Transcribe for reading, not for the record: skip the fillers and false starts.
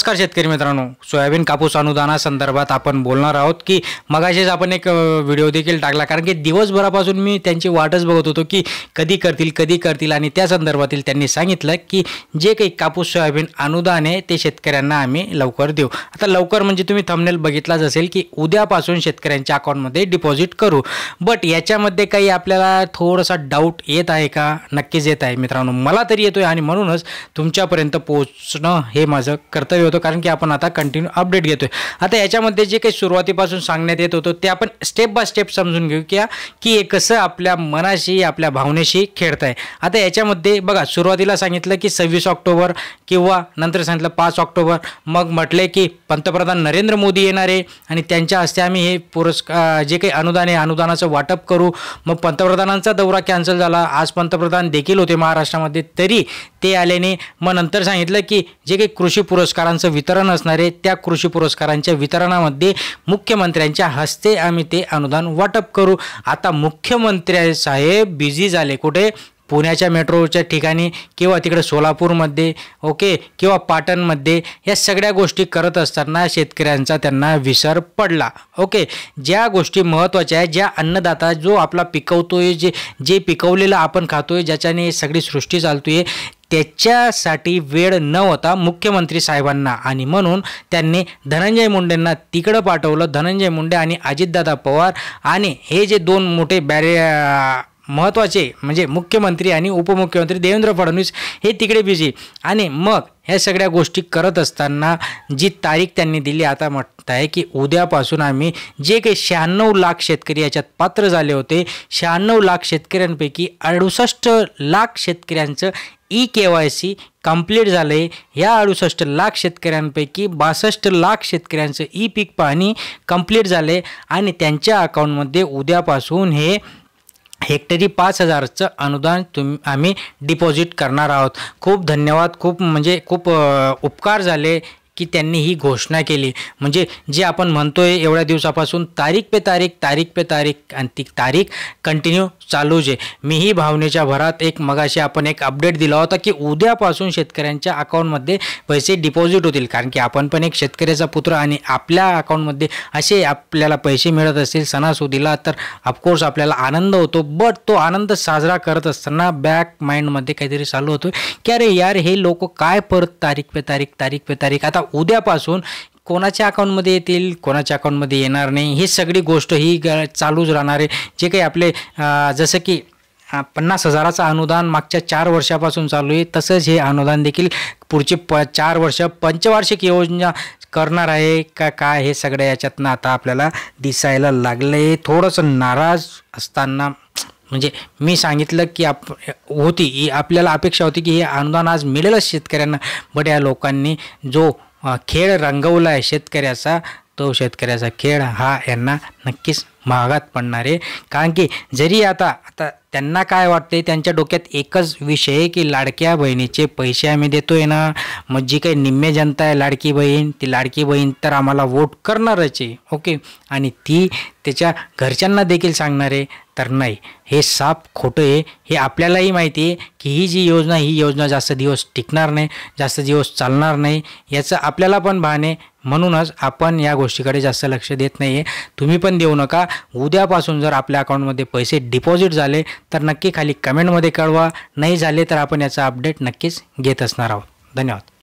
नमस्कार शेतकरी मित्रांनो, सोयाबीन कापूस अनुदानासंदर्भात आपण बोलणार आहोत की मगाशीच आपण एक व्हिडिओ देखील टाकला, कारण की दिवसभरापासून मी त्यांची वाटच बघत होतो की कधी करतील आणि त्या संदर्भातील त्यांनी सांगितलं की जे काही कापूस सोयाबीन अनुदान आहे ते शेतकऱ्यांना आम्ही लवकर देऊ. आता लवकर म्हणजे तुम्ही थंबनेल बघितलाच असेल की उद्यापासून शेतकऱ्यांच्या अकाउंटमध्ये डिपॉझिट करू. बट याच्यामध्ये काही आपल्याला थोडासा डाऊट येत आहे का? नक्कीच येत आहे मित्रांनो, मला तरी येतोय आणि म्हणूनच तुमच्यापर्यंत पोहोचणं हे माझं कर्तव्य होतं, कारण की आपण आता कंटिन्यू अपडेट घेतोय. आता याच्यामध्ये जे काही सुरुवातीपासून सांगण्यात येत होतं ते आपण स्टेप बाय स्टेप समजून घेऊ की हे कसं आपल्या मनाशी आपल्या भावनेशी खेळत आहे. आता याच्यामध्ये बघा, सुरुवातीला सांगितलं की 26 ऑक्टोबर किंवा नंतर सांगितलं 5 ऑक्टोबर, मग म्हटले की पंतप्रधान नरेंद्र मोदी येणार आहे आणि त्यांच्या हस्ते आम्ही हे पुरस्कार जे काही अनुदान आहे अनुदानाचं वाटप करू. मग पंतप्रधानांचा दौरा कॅन्सल झाला. आज पंतप्रधान देखील होते महाराष्ट्रामध्ये, तरी ते आले नाही. मग नंतर सांगितलं की जे काही कृषी पुरस्कारांचं वितरण असणार आहे त्या कृषी पुरस्कारांच्या वितरणामध्ये मुख्यमंत्र्यांच्या हस्ते आम्ही ते अनुदान वाटप करू. आता मुख्यमंत्री साहेब बिझी झाले. कुठे? पुण्याच्या मेट्रोच्या ठिकाणी किंवा तिकडे सोलापूरमध्ये, ओके, किंवा पाटणमध्ये. या सगळ्या गोष्टी करत असताना शेतकऱ्यांचा त्यांना विसर पडला. ओके, ज्या गोष्टी महत्त्वाच्या आहेत, ज्या अन्नदाता जो आपला पिकवतोय, जे पिकवलेलं आपण खातोय, ज्याच्याने सगळी सृष्टी चालतोय, त्याच्यासाठी वेळ न होता मुख्यमंत्री साहेबांना, आणि म्हणून त्यांनी धनंजय मुंडेंना तिकडं पाठवलं. धनंजय मुंडे आणि अजितदादा पवार आणि हे जे दोन मोठे महत्त्वाचे म्हणजे मुख्यमंत्री आणि उपमुख्यमंत्री देवेंद्र फडणवीस हे तिकडे बिझी. आणि मग ह्या सगळ्या गोष्टी करत असताना जी तारीख त्यांनी दिली, आता म्हणत आहे की उद्यापासून आम्ही जे काही 96 लाख शेतकरी याच्यात पात्र झाले होते, 96 लाख शेतकऱ्यांपैकी 68 लाख शेतकऱ्यांचं EKYC कंप्लीट झालं आहे. या 68 लाख शेतकऱ्यांपैकी 62 लाख शेतकऱ्यांचं पीक पाहणी कंप्लीट झालं आहे आणि त्यांच्या अकाउंटमध्ये उद्यापासून हे हेक्टरी 5,000चं अनुदान आम्ही डिपॉझिट करणार आहोत. खूप धन्यवाद. खूप उपकार झाले की त्यांनी ही घोषणा केली. म्हणजे जे आपण म्हणतोय एवढ्या दिवसापासून तारीख पे तारीख आणि ती तारीख कंटिन्यू चालूच आहे. मीही भावनेच्या भरात मगाशी आपण एक अपडेट दिला होता की उद्यापासून शेतकऱ्यांच्या अकाउंटमध्ये पैसे डिपॉझिट होतील, कारण की आपण पण एक शेतकऱ्याचा पुत्र आणि आपल्या अकाउंटमध्ये असे आपल्याला पैसे मिळत असतील सणासुदीला तर ऑफकोर्स आपल्याला आनंद होतो. बट तो आनंद साजरा करत असताना बॅक माइंडमध्ये काहीतरी चालू होतो की अरे यार, हे लोक काय परत तारीख पे तारीख. आता उद्यापासून कोणाच्या अकाउंटमध्ये येतील, कोणाच्या अकाउंटमध्ये येणार नाही, ही सगळी गोष्ट ही चालूच राहणार आहे. जे काही आपले जसं की 50,000चं अनुदान मागच्या 4 वर्षापासून चालू आहे, तसंच हे अनुदान देखील पुढचे 4 वर्ष पंचवार्षिक योजना करणार आहे का काय, हे सगळ्या याच्यातनं आता आपल्याला दिसायला लागलं आहे. थोडंसं नाराज असताना म्हणजे मी सांगितलं की आपल्याला अपेक्षा होती की हे अनुदान आज मिळेलच शेतकऱ्यांना, बट या लोकांनी जो खेळ रंगवला आहे शेतकऱ्याचा, तो शेतकऱ्याचा खेळ हा यांना नक्कीच महागात पडणार आहे. कारण की जरी आता त्यांना काय वाटते, त्यांच्या डोक्यात एकच विषय आहे की लाडक्या बहिणीचे पैसे आम्ही देतोय ना, मग जी काही निम्मे जनता आहे लाडकी बहीण, ती लाडकी बहीण तर आम्हाला वोट करणारच आहे. ओके, आणि ती त्याच्या घरच्यांना देखील सांगणार आहे. तर नाही, हे साप खोटं आहे. हे आपल्यालाही माहिती आहे की ही योजना जास्त दिवस टिकणार नाही, जास्त दिवस चालणार नाही, याचं आपल्याला पण भान आहे. म्हणूनच आपण या गोष्टीकडे जास्त लक्ष देत नाही आहे. तुम्ही पण देऊ नका. उद्यापासून जर आपल्या अकाउंटमध्ये पैसे डिपॉझिट झाले तर नक्की खाली कमेंटमध्ये कळवा. नाही झाले तर आपण याचा अपडेट नक्कीच घेत असणार आहोत. धन्यवाद.